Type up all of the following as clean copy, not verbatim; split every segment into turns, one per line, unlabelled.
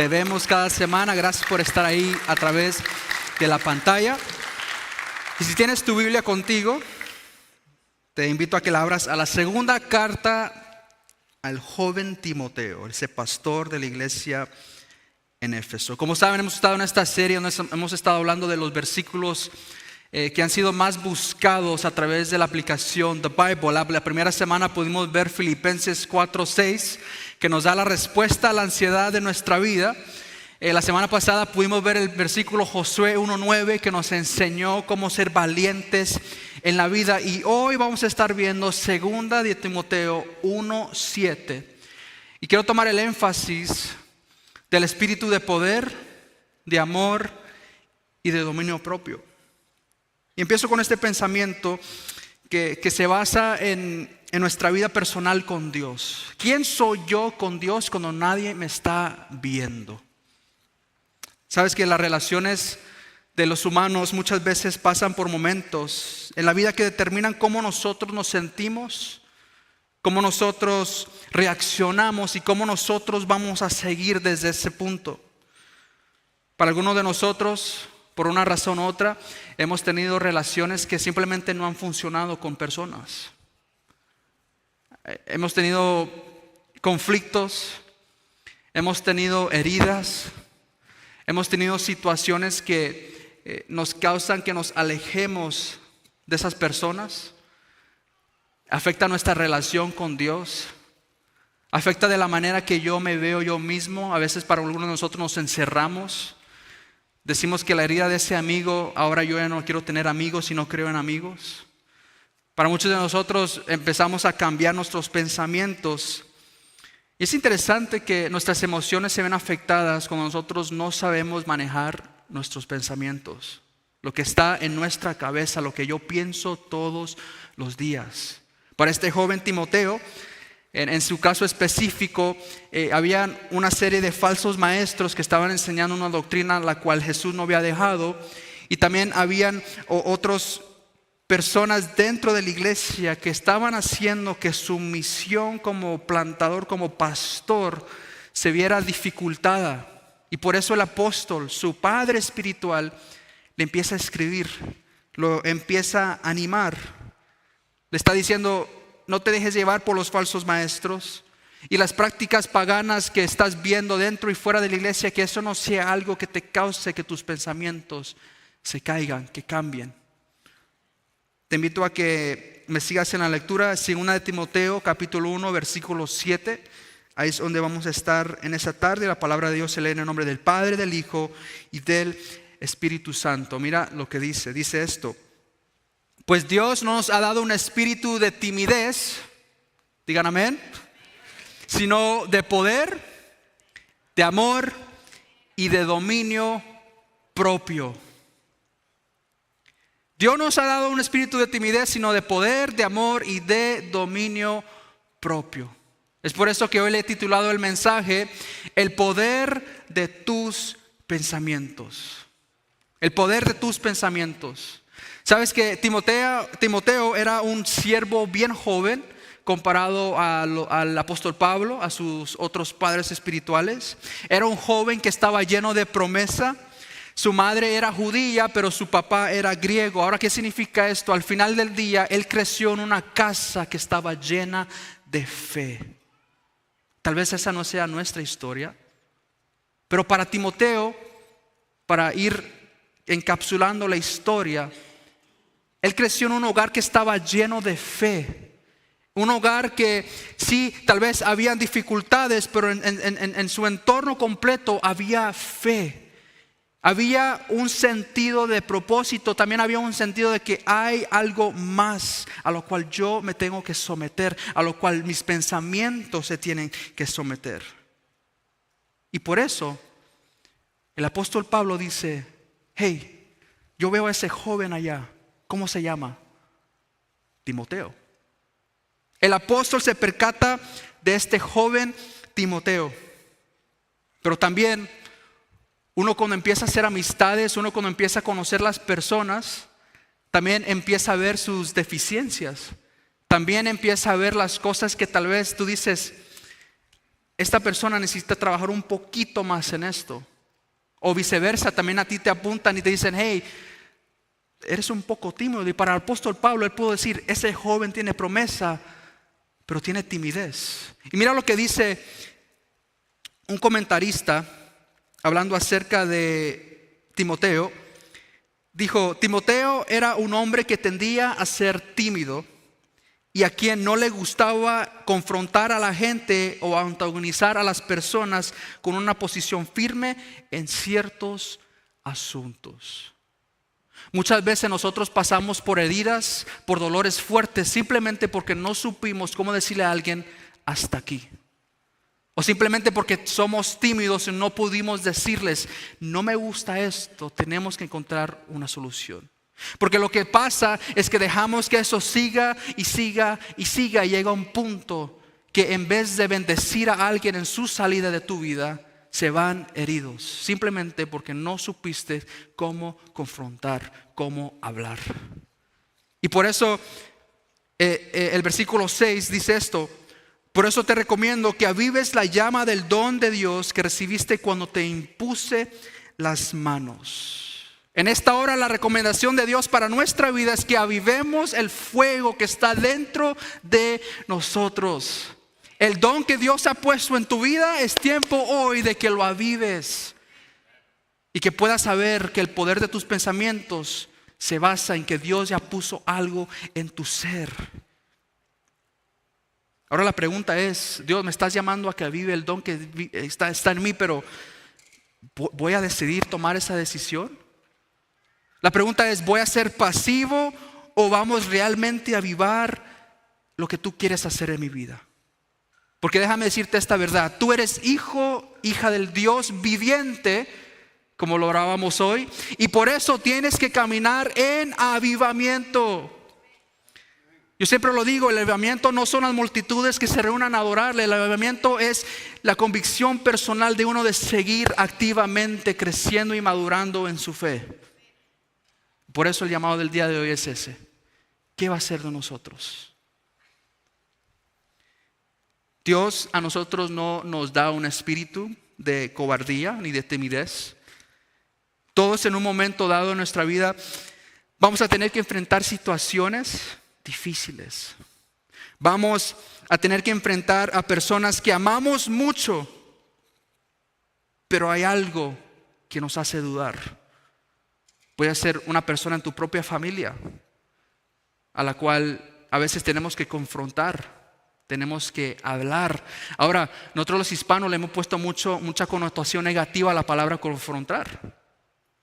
te vemos cada semana. Gracias por estar ahí a través de la pantalla. Y si tienes tu Biblia contigo, te invito a que la abras a la segunda carta al joven Timoteo, ese pastor de la iglesia en Éfeso. Como saben, hemos estado en esta serie donde hemos estado hablando de los versículos que han sido más buscados a través de la aplicación The Bible. La primera semana pudimos ver Filipenses 4:6, que nos da la respuesta a la ansiedad de nuestra vida. La semana pasada pudimos ver el versículo Josué 1:9, que nos enseñó cómo ser valientes en la vida. Y hoy vamos a estar viendo segunda de Timoteo 1:7. Y quiero tomar el énfasis del espíritu de poder, de amor y de dominio propio. Y empiezo con este pensamiento que se basa en nuestra vida personal con Dios. ¿Quién soy yo con Dios cuando nadie me está viendo? Sabes que las relaciones de los humanos muchas veces pasan por momentos en la vida que determinan cómo nosotros nos sentimos, cómo nosotros reaccionamos y cómo nosotros vamos a seguir desde ese punto. Para algunos de nosotros, por una razón u otra, hemos tenido relaciones que simplemente no han funcionado con personas. Hemos tenido conflictos, hemos tenido heridas, hemos tenido situaciones que nos causan que nos alejemos de esas personas. Afecta nuestra relación con Dios, afecta de la manera que yo me veo yo mismo. A veces para algunos de nosotros nos encerramos. Decimos que la herida de ese amigo, ahora yo ya no quiero tener amigos y no creo en amigos. Para muchos de nosotros empezamos a cambiar nuestros pensamientos. Y es interesante que nuestras emociones se ven afectadas cuando nosotros no sabemos manejar nuestros pensamientos. Lo que está en nuestra cabeza, lo que yo pienso todos los días. Para este joven Timoteo, en su caso específico, había una serie de falsos maestros que estaban enseñando una doctrina la cual Jesús no había dejado. Y también habían otras personas dentro de la iglesia que estaban haciendo que su misión como plantador, como pastor, se viera dificultada. Y por eso el apóstol, su padre espiritual, le empieza a escribir, lo empieza a animar. Le está diciendo: no te dejes llevar por los falsos maestros y las prácticas paganas que estás viendo dentro y fuera de la iglesia, que eso no sea algo que te cause que tus pensamientos se caigan, que cambien. Te invito a que me sigas en la lectura, segunda de Timoteo, capítulo 1, versículo 7. Ahí es donde vamos a estar en esa tarde. La palabra de Dios se lee en el nombre del Padre, del Hijo y del Espíritu Santo. Mira lo que dice esto: pues Dios no nos ha dado un espíritu de timidez, digan amén, sino de poder, de amor y de dominio propio. Dios no nos ha dado un espíritu de timidez, sino de poder, de amor y de dominio propio. Es por eso que hoy le he titulado el mensaje: el poder de tus pensamientos. El poder de tus pensamientos. Sabes que Timoteo era un siervo bien joven comparado al apóstol Pablo, a sus otros padres espirituales. Era un joven que estaba lleno de promesa. Su madre era judía, pero su papá era griego. Ahora, ¿qué significa esto? Al final del día, él creció en una casa que estaba llena de fe. Tal vez esa no sea nuestra historia, pero para Timoteo, para ir encapsulando la historia, él creció en un hogar que estaba lleno de fe. Un hogar que sí, tal vez habían dificultades, pero en su entorno completo había fe. Había un sentido de propósito, también había un sentido de que hay algo más a lo cual yo me tengo que someter, a lo cual mis pensamientos se tienen que someter. Y por eso el apóstol Pablo dice: hey, yo veo a ese joven allá. ¿Cómo se llama? Timoteo. El apóstol se percata de este joven Timoteo. Pero también uno, cuando empieza a hacer amistades, uno cuando empieza a conocer las personas, también empieza a ver sus deficiencias. También empieza a ver las cosas que tal vez tú dices: esta persona necesita trabajar un poquito más en esto. O viceversa, también a ti te apuntan y te dicen, hey, eres un poco tímido. Y para el apóstol Pablo, él pudo decir, ese joven tiene promesa, pero tiene timidez. Y mira lo que dice un comentarista, hablando acerca de Timoteo. Dijo, Timoteo era un hombre que tendía a ser tímido y a quien no le gustaba confrontar a la gente o antagonizar a las personas con una posición firme en ciertos asuntos. Muchas veces nosotros pasamos por heridas, por dolores fuertes, simplemente porque no supimos cómo decirle a alguien hasta aquí. O simplemente porque somos tímidos y no pudimos decirles, no me gusta esto, tenemos que encontrar una solución. Porque lo que pasa es que dejamos que eso siga y siga y siga, y llega un punto que en vez de bendecir a alguien en su salida de tu vida, se van heridos, simplemente porque no supiste cómo confrontar, cómo hablar. Y por eso el versículo 6 dice esto: por eso te recomiendo que avives la llama del don de Dios que recibiste cuando te impuse las manos. En esta hora la recomendación de Dios para nuestra vida es que avivemos el fuego que está dentro de nosotros. El don que Dios ha puesto en tu vida, es tiempo hoy de que lo avives. Y que puedas saber que el poder de tus pensamientos se basa en que Dios ya puso algo en tu ser. Ahora la pregunta es, Dios, me estás llamando a que avive el don que está en mí, pero ¿voy a decidir tomar esa decisión? La pregunta es, ¿voy a ser pasivo o vamos realmente a avivar lo que tú quieres hacer en mi vida? Porque déjame decirte esta verdad, tú eres hijo, hija del Dios viviente, como lo orábamos hoy, y por eso tienes que caminar en avivamiento. Yo siempre lo digo, el avivamiento no son las multitudes que se reúnan a adorarle. El avivamiento es la convicción personal de uno de seguir activamente creciendo y madurando en su fe. Por eso el llamado del día de hoy es ese. ¿Qué va a hacer de nosotros? Dios a nosotros no nos da un espíritu de cobardía ni de timidez. Todos en un momento dado en nuestra vida vamos a tener que enfrentar situaciones difíciles. Vamos a tener que enfrentar a personas que amamos mucho, pero hay algo que nos hace dudar. Puede ser una persona en tu propia familia a la cual a veces tenemos que confrontar, tenemos que hablar. Ahora, nosotros los hispanos le hemos puesto mucha connotación negativa a la palabra confrontar.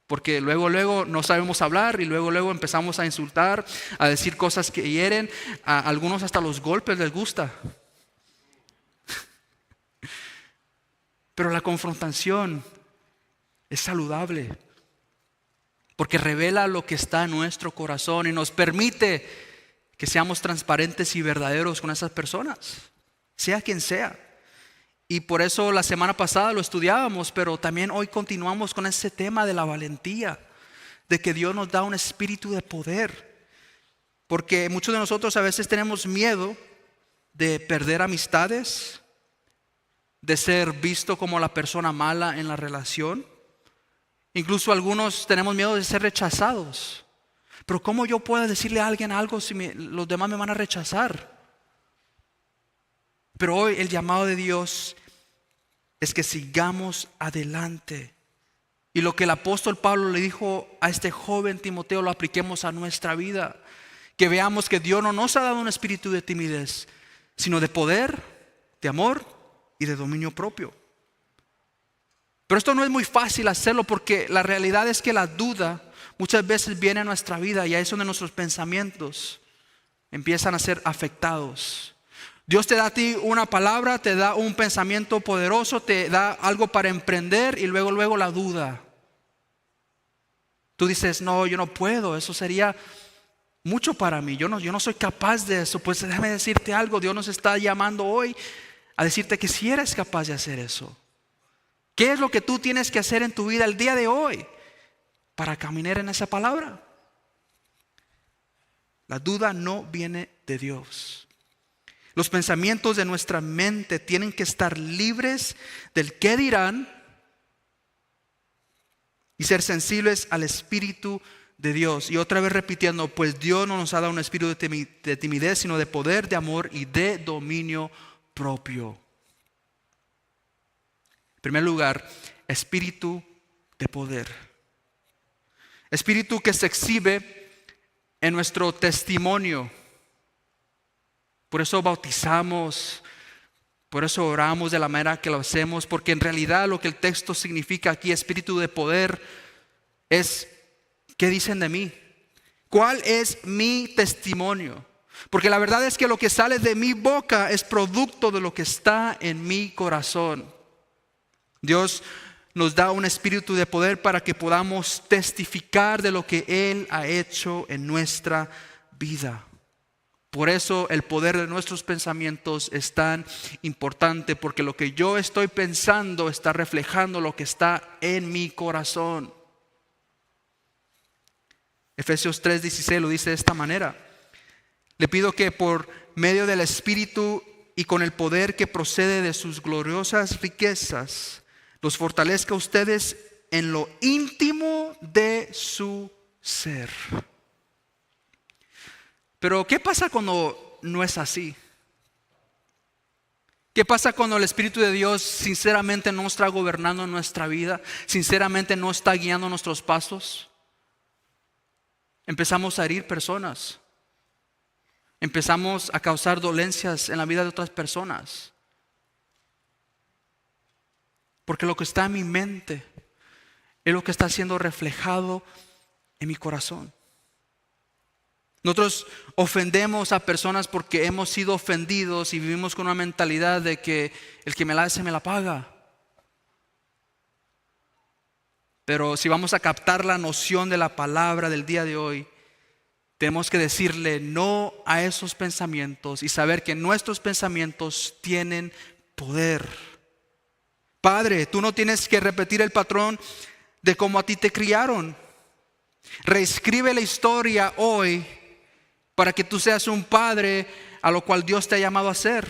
Porque luego no sabemos hablar y luego empezamos a insultar, a decir cosas que hieren. A algunos hasta los golpes les gusta. Pero la confrontación es saludable. Porque revela lo que está en nuestro corazón y nos permite que seamos transparentes y verdaderos con esas personas, sea quien sea. Y por eso la semana pasada lo estudiábamos, pero también hoy continuamos con ese tema de la valentía, de que Dios nos da un espíritu de poder. Porque muchos de nosotros a veces tenemos miedo de perder amistades, de ser visto como la persona mala en la relación. Incluso algunos tenemos miedo de ser rechazados. Pero ¿cómo yo puedo decirle a alguien algo si los demás me van a rechazar? Pero hoy el llamado de Dios es que sigamos adelante. Y lo que el apóstol Pablo le dijo a este joven Timoteo lo apliquemos a nuestra vida. Que veamos que Dios no nos ha dado un espíritu de timidez, sino de poder, de amor y de dominio propio. Pero esto no es muy fácil hacerlo porque la realidad es que la duda muchas veces viene a nuestra vida y ahí es donde nuestros pensamientos empiezan a ser afectados. Dios te da a ti una palabra, te da un pensamiento poderoso, te da algo para emprender y luego la duda. Tú dices, no, yo no puedo, eso sería mucho para mí, yo no soy capaz de eso. Pues déjame decirte algo, Dios nos está llamando hoy a decirte que si eres capaz de hacer eso. ¿Qué es lo que tú tienes que hacer en tu vida el día de hoy para caminar en esa palabra? La duda no viene de Dios. Los pensamientos de nuestra mente tienen que estar libres del qué dirán y ser sensibles al Espíritu de Dios. Y otra vez repitiendo, pues Dios no nos ha dado un espíritu de timidez, sino de poder, de amor y de dominio propio. En primer lugar, espíritu de poder. Espíritu que se exhibe en nuestro testimonio. Por eso bautizamos, por eso oramos de la manera que lo hacemos, porque en realidad lo que el texto significa aquí, espíritu de poder, es ¿qué dicen de mí? ¿Cuál es mi testimonio? Porque la verdad es que lo que sale de mi boca es producto de lo que está en mi corazón. Dios nos da un espíritu de poder para que podamos testificar de lo que Él ha hecho en nuestra vida. Por eso el poder de nuestros pensamientos es tan importante, porque lo que yo estoy pensando está reflejando lo que está en mi corazón. Efesios 3:16 lo dice de esta manera: le pido que por medio del Espíritu y con el poder que procede de sus gloriosas riquezas, los fortalezca a ustedes en lo íntimo de su ser. Pero ¿qué pasa cuando no es así? ¿Qué pasa cuando el Espíritu de Dios sinceramente no está gobernando nuestra vida? Sinceramente no está guiando nuestros pasos. Empezamos a herir personas. Empezamos a causar dolencias en la vida de otras personas. Porque lo que está en mi mente es lo que está siendo reflejado en mi corazón. Nosotros ofendemos a personas porque hemos sido ofendidos y vivimos con una mentalidad de que el que me la hace me la paga. Pero si vamos a captar la noción de la palabra del día de hoy, tenemos que decirle no a esos pensamientos y saber que nuestros pensamientos tienen poder. Padre, tú no tienes que repetir el patrón de cómo a ti te criaron. Reescribe la historia hoy para que tú seas un padre a lo cual Dios te ha llamado a ser.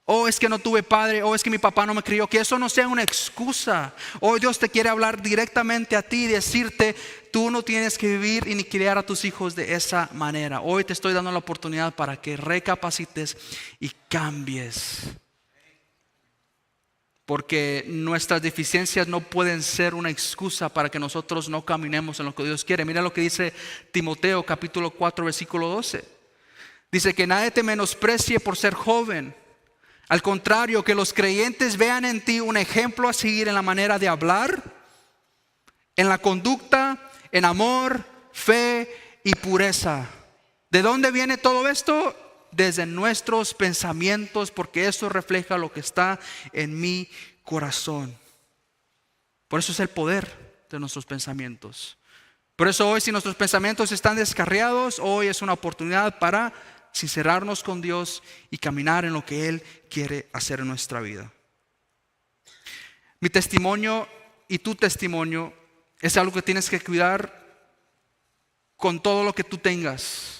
Oh, es que no tuve padre, es que mi papá no me crió. Que eso no sea una excusa. Hoy Dios te quiere hablar directamente a ti y decirte: tú no tienes que vivir y ni criar a tus hijos de esa manera. Hoy te estoy dando la oportunidad para que recapacites y cambies. Porque nuestras deficiencias no pueden ser una excusa para que nosotros no caminemos en lo que Dios quiere. Mira lo que dice Timoteo capítulo 4 versículo 12. Dice que nadie te menosprecie por ser joven. Al contrario, que los creyentes vean en ti un ejemplo a seguir en la manera de hablar, en la conducta, en amor, fe y pureza. ¿De dónde viene todo esto? Desde nuestros pensamientos, porque eso refleja lo que está en mi corazón. Por eso es el poder de nuestros pensamientos. Por eso hoy, si nuestros pensamientos están descarriados, hoy es una oportunidad para sincerarnos con Dios y caminar en lo que Él quiere hacer en nuestra vida. Mi testimonio y tu testimonio es algo que tienes que cuidar con todo lo que tú tengas.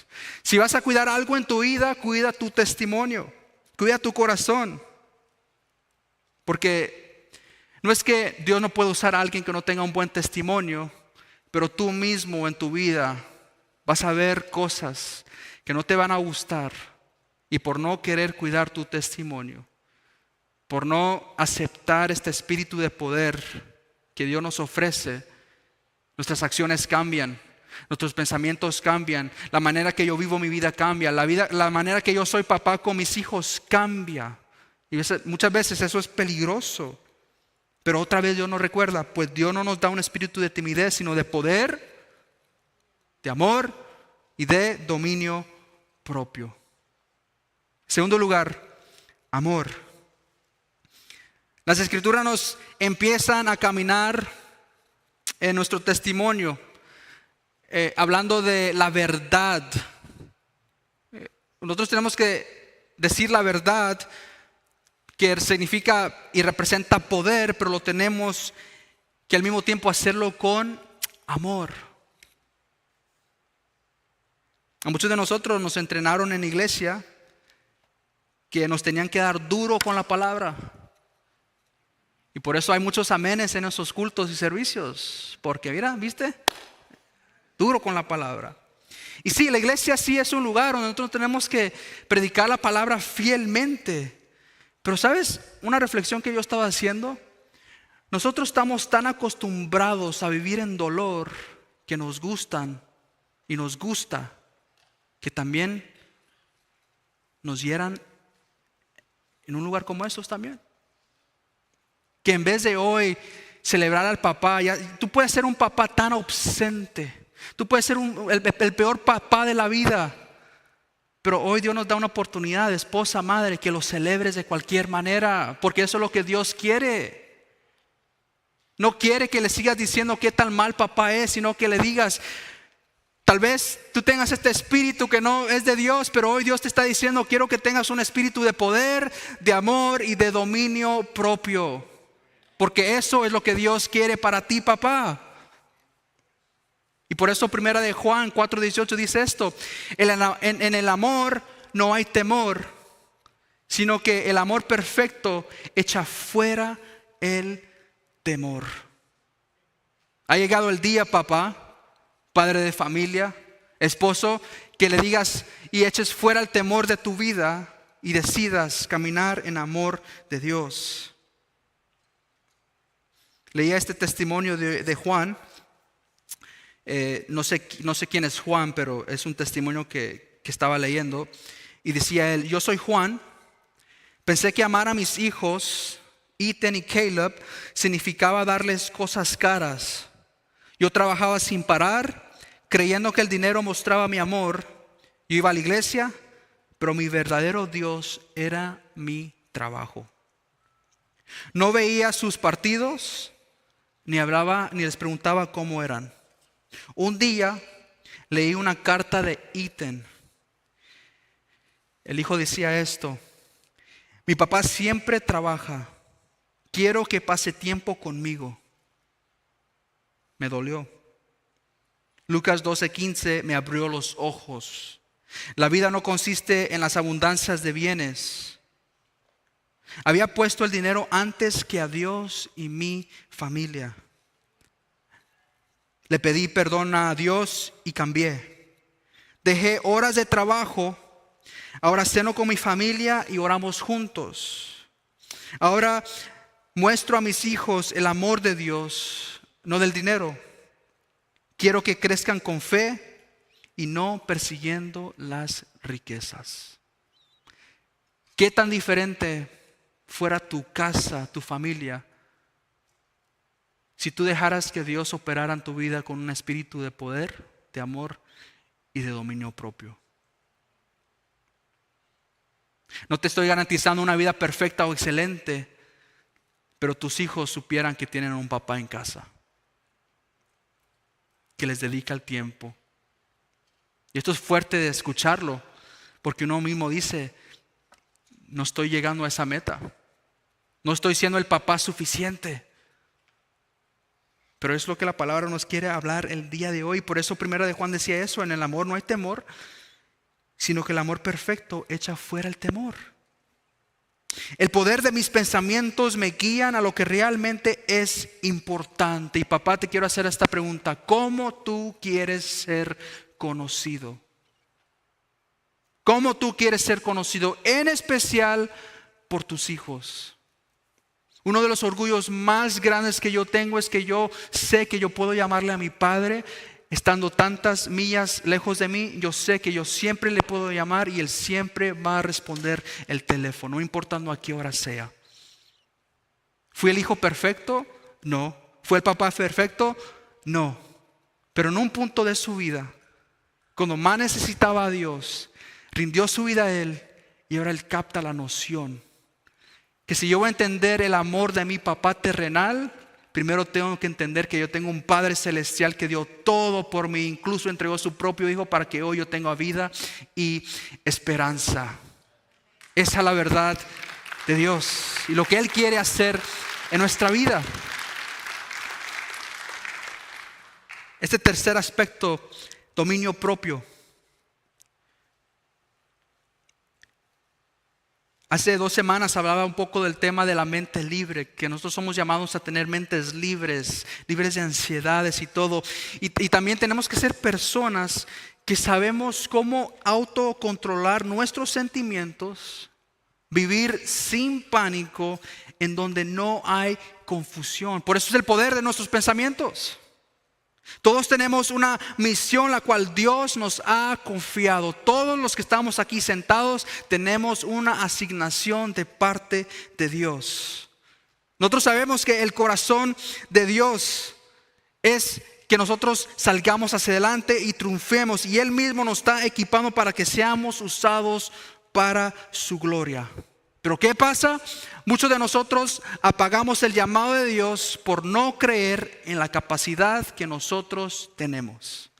Si vas a cuidar algo en tu vida, cuida tu testimonio, cuida tu corazón. Porque no es que Dios no pueda usar a alguien que no tenga un buen testimonio, pero tú mismo en tu vida vas a ver cosas que no te van a gustar, y por no querer cuidar tu testimonio, por no aceptar este espíritu de poder que Dios nos ofrece, nuestras acciones cambian. Nuestros pensamientos cambian, la manera que yo vivo mi vida cambia, la manera que yo soy papá con mis hijos cambia. Y muchas veces eso es peligroso. Pero otra vez Dios nos recuerda, pues Dios no nos da un espíritu de timidez, sino de poder, de amor y de dominio propio. En segundo lugar, amor. Las Escrituras nos empiezan a caminar en nuestro testimonio. Hablando de la verdad. Nosotros tenemos que decir la verdad, que significa y representa poder, pero lo tenemos que al mismo tiempo hacerlo con amor. A muchos de nosotros nos entrenaron en iglesia que nos tenían que dar duro con la palabra. Y por eso hay muchos amenes en esos cultos y servicios. Porque mira, ¿viste? Duro con la palabra. Y sí, la iglesia sí es un lugar donde nosotros tenemos que predicar la palabra fielmente. Pero ¿sabes? Una reflexión que yo estaba haciendo. Nosotros estamos tan acostumbrados a vivir en dolor que nos gustan y nos gusta que también nos hieran en un lugar como estos también. Que en vez de hoy celebrar al papá, tú puedes ser un papá tan ausente, tú puedes ser el peor papá de la vida, pero hoy Dios nos da una oportunidad, esposa, madre, que lo celebres de cualquier manera, porque eso es lo que Dios quiere. No quiere que le sigas diciendo qué tan mal papá es, sino que le digas, tal vez tú tengas este espíritu que no es de Dios, pero hoy Dios te está diciendo, quiero que tengas un espíritu de poder, de amor y de dominio propio. Porque eso es lo que Dios quiere para ti, papá. Y por eso primera de Juan 4:18 dice esto, en el amor no hay temor, sino que el amor perfecto echa fuera el temor. Ha llegado el día, papá, padre de familia, esposo, que le digas y eches fuera el temor de tu vida y decidas caminar en amor de Dios. Leía este testimonio de Juan. No sé quién es Juan, pero es un testimonio que estaba leyendo. Y decía él, yo soy Juan. Pensé que amar a mis hijos, Ethan y Caleb, significaba darles cosas caras. Yo trabajaba sin parar, creyendo que el dinero mostraba mi amor. Yo iba a la iglesia, pero mi verdadero Dios era mi trabajo. No veía sus partidos, ni hablaba, ni les preguntaba cómo eran. Un día leí una carta de Ethan. El hijo decía esto: mi papá siempre trabaja. Quiero que pase tiempo conmigo. Me dolió. Lucas 12:15 me abrió los ojos. La vida no consiste en las abundancias de bienes. Había puesto el dinero antes que a Dios y mi familia. Le pedí perdón a Dios y cambié. Dejé horas de trabajo. Ahora ceno con mi familia y oramos juntos. Ahora muestro a mis hijos el amor de Dios, no del dinero. Quiero que crezcan con fe y no persiguiendo las riquezas. ¿Qué tan diferente fuera tu casa, tu familia, si tú dejaras que Dios operara en tu vida con un espíritu de poder, de amor y de dominio propio? No te estoy garantizando una vida perfecta o excelente, pero tus hijos supieran que tienen un papá en casa, que les dedica el tiempo. Y esto es fuerte de escucharlo, porque uno mismo dice, no estoy llegando a esa meta, no estoy siendo el papá suficiente. Pero es lo que la palabra nos quiere hablar el día de hoy. Por eso primera de Juan decía eso, en el amor no hay temor, sino que el amor perfecto echa fuera el temor. El poder de mis pensamientos me guían a lo que realmente es importante. Y papá, te quiero hacer esta pregunta: ¿cómo tú quieres ser conocido? ¿Cómo tú quieres ser conocido? En especial por tus hijos. Uno de los orgullos más grandes que yo tengo es que yo sé que yo puedo llamarle a mi padre estando tantas millas lejos de mí. Yo sé que yo siempre le puedo llamar y él siempre va a responder el teléfono, no importando a qué hora sea. ¿Fui el hijo perfecto? No. ¿Fue el papá perfecto? No. Pero en un punto de su vida, cuando más necesitaba a Dios, rindió su vida a Él y ahora Él capta la noción que si yo voy a entender el amor de mi papá terrenal, primero tengo que entender que yo tengo un Padre celestial que dio todo por mí, incluso entregó su propio Hijo para que hoy yo tenga vida y esperanza. Esa es la verdad de Dios y lo que Él quiere hacer en nuestra vida. Este tercer aspecto, dominio propio. Hace 2 semanas hablaba un poco del tema de la mente libre, que nosotros somos llamados a tener mentes libres, libres de ansiedades y todo. Y también tenemos que ser personas que sabemos cómo autocontrolar nuestros sentimientos, vivir sin pánico, en donde no hay confusión. Por eso es el poder de nuestros pensamientos. Todos tenemos una misión la cual Dios nos ha confiado. Todos los que estamos aquí sentados tenemos una asignación de parte de Dios. Nosotros sabemos que el corazón de Dios es que nosotros salgamos hacia adelante y triunfemos. Y Él mismo nos está equipando para que seamos usados para su gloria. Pero ¿qué pasa? Muchos de nosotros apagamos el llamado de Dios por no creer en la capacidad que nosotros tenemos.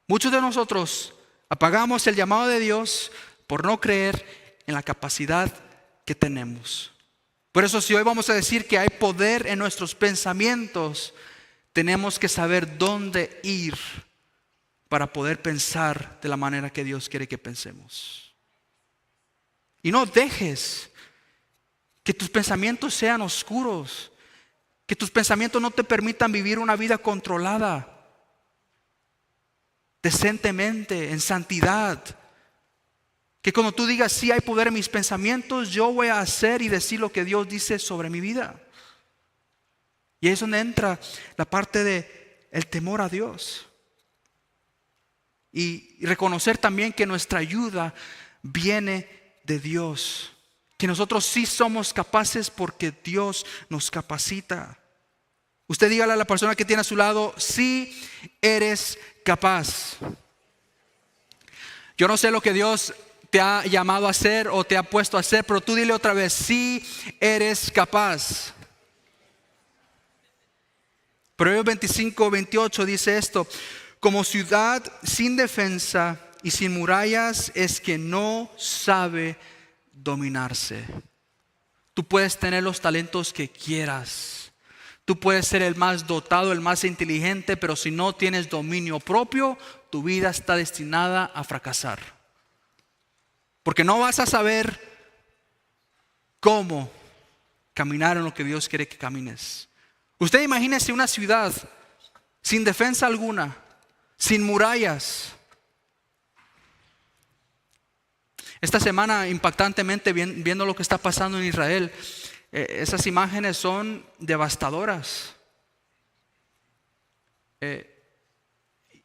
Muchos de nosotros apagamos el llamado de Dios por no creer en la capacidad que tenemos. Por eso, si hoy vamos a decir que hay poder en nuestros pensamientos, tenemos que saber dónde ir para poder pensar de la manera que Dios quiere que pensemos. Y no dejes que tus pensamientos sean oscuros, que tus pensamientos no te permitan vivir una vida controlada, decentemente, en santidad. Que cuando tú digas, sí hay poder en mis pensamientos, yo voy a hacer y decir lo que Dios dice sobre mi vida. Y ahí es donde entra la parte de el temor a Dios. Y reconocer también que nuestra ayuda viene de Dios, que nosotros sí somos capaces porque Dios nos capacita. Usted dígale a la persona que tiene a su lado, sí eres capaz. Yo no sé lo que Dios te ha llamado a hacer o te ha puesto a hacer, pero tú dile otra vez, sí eres capaz. Proverbios 25:28 dice esto: como ciudad sin defensa y sin murallas es que no sabe dominarse. Tú puedes tener los talentos que quieras. Tú puedes ser el más dotado, el más inteligente, pero si no tienes dominio propio, tu vida está destinada a fracasar. Porque no vas a saber cómo caminar en lo que Dios quiere que camines. Usted imagínese una ciudad sin defensa alguna, sin murallas. Esta semana, impactantemente, viendo lo que está pasando en Israel, esas imágenes son devastadoras.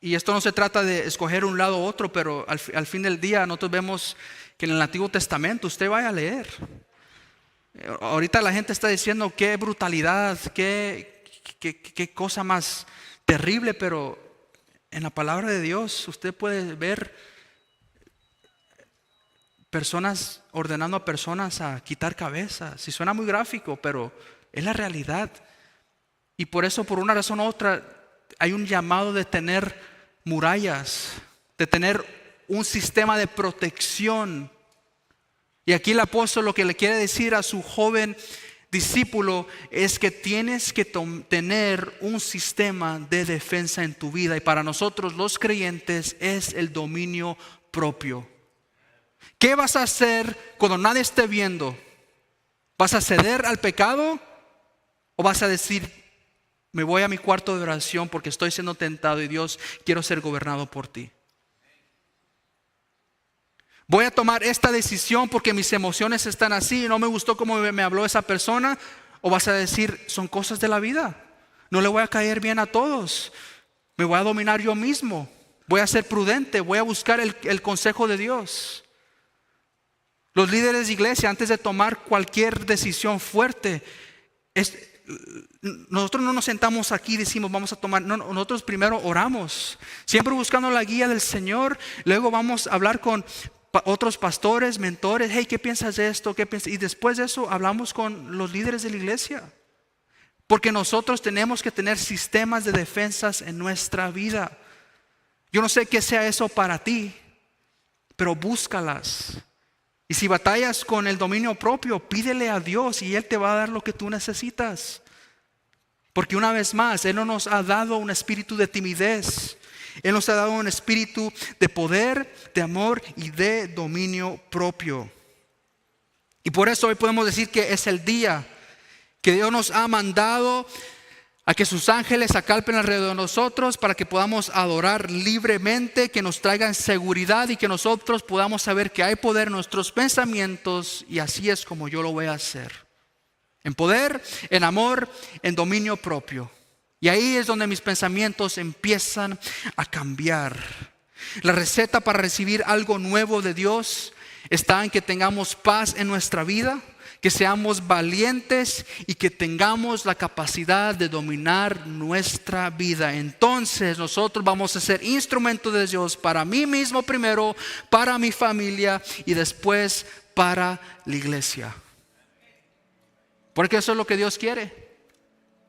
Y esto no se trata de escoger un lado u otro, pero al fin del día nosotros vemos que en el Antiguo Testamento, usted vaya a leer. Ahorita la gente está diciendo qué brutalidad, qué cosa más terrible, pero en la palabra de Dios usted puede ver personas ordenando a personas a quitar cabezas. Y suena muy gráfico, pero es la realidad. Y por eso, por una razón u otra, hay un llamado de tener murallas, de tener un sistema de protección. Y aquí el apóstol lo que le quiere decir a su joven discípulo es que tienes que tener un sistema de defensa en tu vida. Y para nosotros los creyentes es el dominio propio. ¿Qué vas a hacer cuando nadie esté viendo? ¿Vas a ceder al pecado? ¿O vas a decir, me voy a mi cuarto de oración porque estoy siendo tentado y Dios, quiero ser gobernado por ti? Voy a tomar esta decisión porque mis emociones están así y no me gustó cómo me habló esa persona. ¿O vas a decir, son cosas de la vida, no le voy a caer bien a todos, me voy a dominar yo mismo, voy a ser prudente, voy a buscar el consejo de Dios? Los líderes de iglesia, antes de tomar cualquier decisión fuerte, nosotros no nos sentamos aquí y decimos vamos a tomar, no, nosotros primero oramos, siempre buscando la guía del Señor. Luego vamos a hablar con otros pastores, mentores. Hey, ¿qué piensas de esto? ¿Qué piensas? Y después de eso hablamos con los líderes de la iglesia. Porque nosotros tenemos que tener sistemas de defensas en nuestra vida. Yo no sé qué sea eso para ti, pero búscalas. Y si batallas con el dominio propio, pídele a Dios y Él te va a dar lo que tú necesitas. Porque una vez más, Él no nos ha dado un espíritu de timidez. Él nos ha dado un espíritu de poder, de amor y de dominio propio. Y por eso hoy podemos decir que es el día que Dios nos ha mandado a que sus ángeles acampen alrededor de nosotros para que podamos adorar libremente, que nos traigan seguridad y que nosotros podamos saber que hay poder en nuestros pensamientos, y así es como yo lo voy a hacer. En poder, en amor, en dominio propio. Y ahí es donde mis pensamientos empiezan a cambiar. La receta para recibir algo nuevo de Dios está en que tengamos paz en nuestra vida, que seamos valientes y que tengamos la capacidad de dominar nuestra vida. Entonces nosotros vamos a ser instrumentos de Dios para mí mismo primero, para mi familia y después para la iglesia. Porque eso es lo que Dios quiere.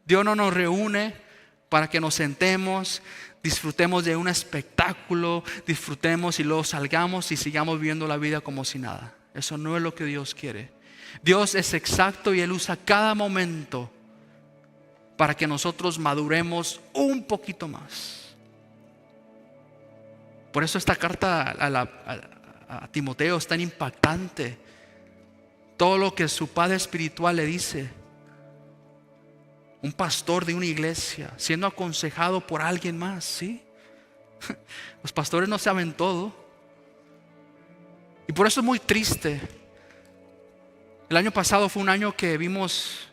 Dios no nos reúne para que nos sentemos, disfrutemos de un espectáculo, disfrutemos y luego salgamos y sigamos viviendo la vida como si nada. Eso no es lo que Dios quiere. Dios es exacto y Él usa cada momento para que nosotros maduremos un poquito más. Por eso esta carta a Timoteo es tan impactante. Todo lo que su padre espiritual le dice. Un pastor de una iglesia siendo aconsejado por alguien más, ¿sí? Los pastores no saben todo. Y por eso es muy triste. El año pasado fue un año que vimos,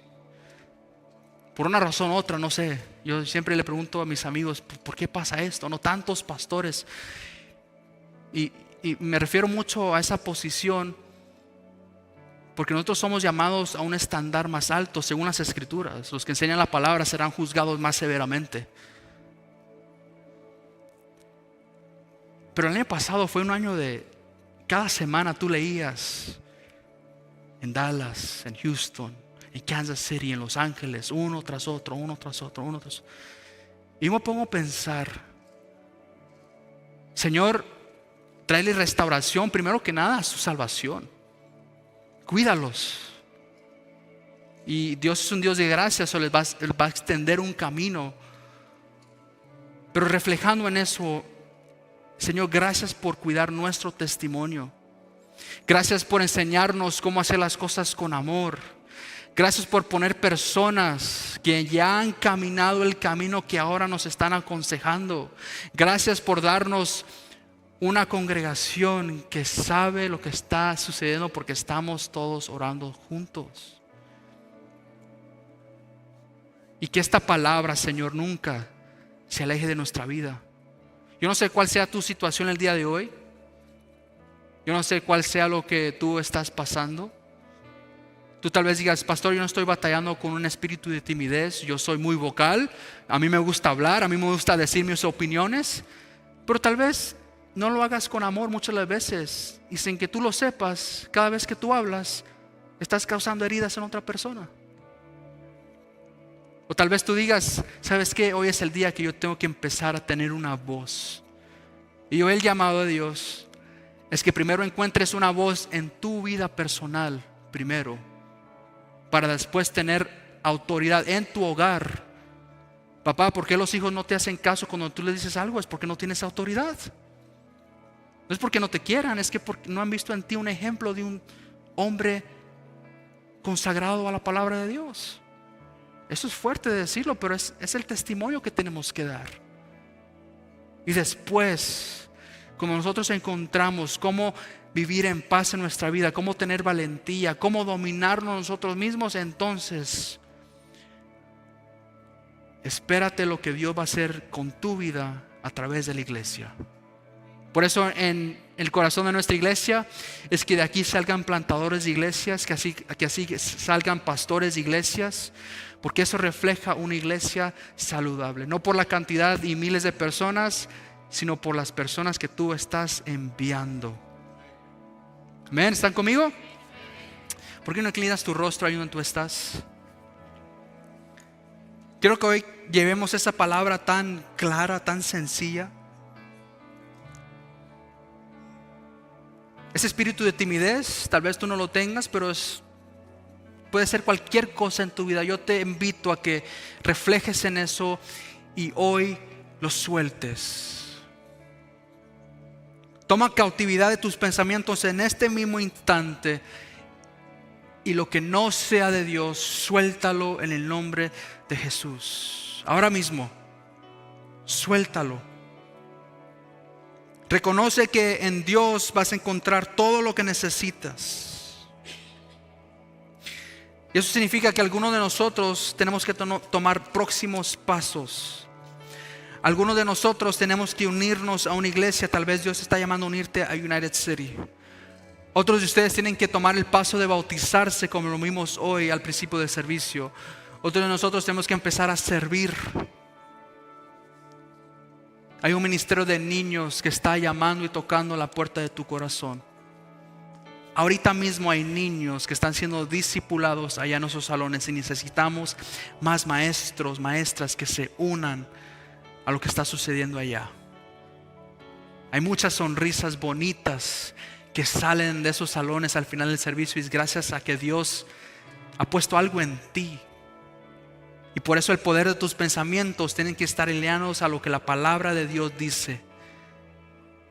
por una razón u otra, no sé. Yo siempre le pregunto a mis amigos, ¿por qué pasa esto? No tantos pastores. Y me refiero mucho a esa posición, porque nosotros somos llamados a un estándar más alto según las Escrituras. Los que enseñan la palabra serán juzgados más severamente. Pero el año pasado fue un año de cada semana tú leías en Dallas, en Houston, en Kansas City, en Los Ángeles, uno tras otro, uno tras otro, uno tras otro. Y me pongo a pensar, Señor, tráele restauración, primero que nada a su salvación. Cuídalos. Y Dios es un Dios de gracia, eso Él va a extender un camino. Pero reflejando en eso, Señor, gracias por cuidar nuestro testimonio. Gracias por enseñarnos cómo hacer las cosas con amor. Gracias por poner personas que ya han caminado el camino que ahora nos están aconsejando. Gracias por darnos una congregación que sabe lo que está sucediendo porque estamos todos orando juntos. Y que esta palabra, Señor, nunca se aleje de nuestra vida. Yo no sé cuál sea tu situación el día de hoy. Yo no sé cuál sea lo que tú estás pasando. Tú tal vez digas, pastor, yo no estoy batallando con un espíritu de timidez. Yo soy muy vocal. A mí me gusta hablar, a mí me gusta decir mis opiniones. Pero tal vez no lo hagas con amor muchas las veces. Y sin que tú lo sepas, cada vez que tú hablas, estás causando heridas en otra persona. O tal vez tú digas, ¿sabes qué? Hoy es el día que yo tengo que empezar a tener una voz. Y hoy el llamado de Dios es que primero encuentres una voz en tu vida personal, primero, para después tener autoridad en tu hogar. Papá, ¿por qué los hijos no te hacen caso cuando tú les dices algo? Es porque no tienes autoridad. No es porque no te quieran, es que porque no han visto en ti un ejemplo de un hombre consagrado a la palabra de Dios. Eso es fuerte de decirlo, pero es el testimonio que tenemos que dar. Y después, como nosotros encontramos cómo vivir en paz en nuestra vida, cómo tener valentía, cómo dominarnos nosotros mismos, entonces espérate lo que Dios va a hacer con tu vida a través de la iglesia. Por eso en el corazón de nuestra iglesia es que de aquí salgan plantadores de iglesias, que así salgan pastores de iglesias, porque eso refleja una iglesia saludable, no por la cantidad y miles de personas, sino por las personas que tú estás enviando. Amén, ¿están conmigo? ¿Por qué no inclinas tu rostro ahí donde tú estás? Quiero que hoy llevemos esa palabra tan clara, tan sencilla. Ese espíritu de timidez, tal vez tú no lo tengas, pero puede ser cualquier cosa en tu vida. Yo te invito a que reflejes en eso y hoy lo sueltes. Toma cautividad de tus pensamientos en este mismo instante y lo que no sea de Dios, suéltalo en el nombre de Jesús. Ahora mismo, suéltalo. Reconoce que en Dios vas a encontrar todo lo que necesitas. Y eso significa que algunos de nosotros tenemos que tomar próximos pasos. Algunos de nosotros tenemos que unirnos a una iglesia. Tal vez Dios está llamando a unirte a United City. Otros de ustedes tienen que tomar el paso de bautizarse, como lo vimos hoy al principio del servicio. Otros de nosotros tenemos que empezar a servir. Hay un ministerio de niños que está llamando y tocando la puerta de tu corazón. Ahorita mismo hay niños que están siendo discipulados allá en nuestros salones y necesitamos más maestros, maestras que se unan a lo que está sucediendo allá. Hay muchas sonrisas bonitas que salen de esos salones al final del servicio y es gracias a que Dios ha puesto algo en ti. Y por eso el poder de tus pensamientos tienen que estar alineados a lo que la palabra de Dios dice.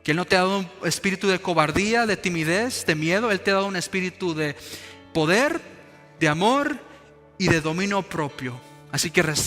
Que Él no te ha dado un espíritu de cobardía, de timidez, de miedo. Él te ha dado un espíritu de poder, de amor y de dominio propio. Así que recibe